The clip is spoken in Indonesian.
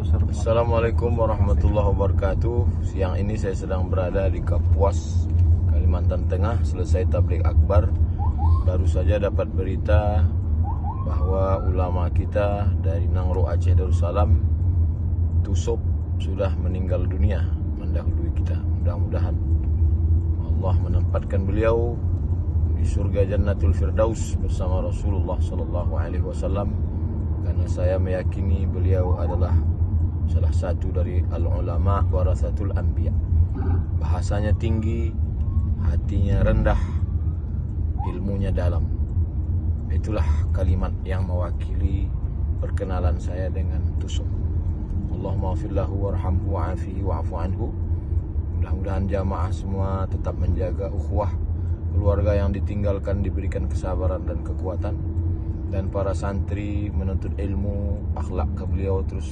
Assalamualaikum warahmatullahi wabarakatuh. Siang ini saya sedang berada di Kapuas, Kalimantan Tengah. Selesai tabligh akbar. Baru saja dapat berita bahwa ulama kita dari Nangro Aceh Darussalam, Tusop, sudah meninggal dunia mendahului kita. Mudah-mudahan Allah menempatkan beliau di surga Jannatul Firdaus bersama Rasulullah SAW, karena saya meyakini beliau adalah salah satu dari al-ulama warasatul anbiya. Bahasanya tinggi, hatinya rendah, ilmunya dalam. Itulah kalimat yang mewakili perkenalan saya dengan Tusuk. Allahumma ghfirlahu warhamhu wa'afihi wa'afu anhu. Mudah-mudahan jamaah semua tetap menjaga ukhuwah, keluarga yang ditinggalkan diberikan kesabaran dan kekuatan, dan para santri menuntut ilmu, akhlak ke beliau terus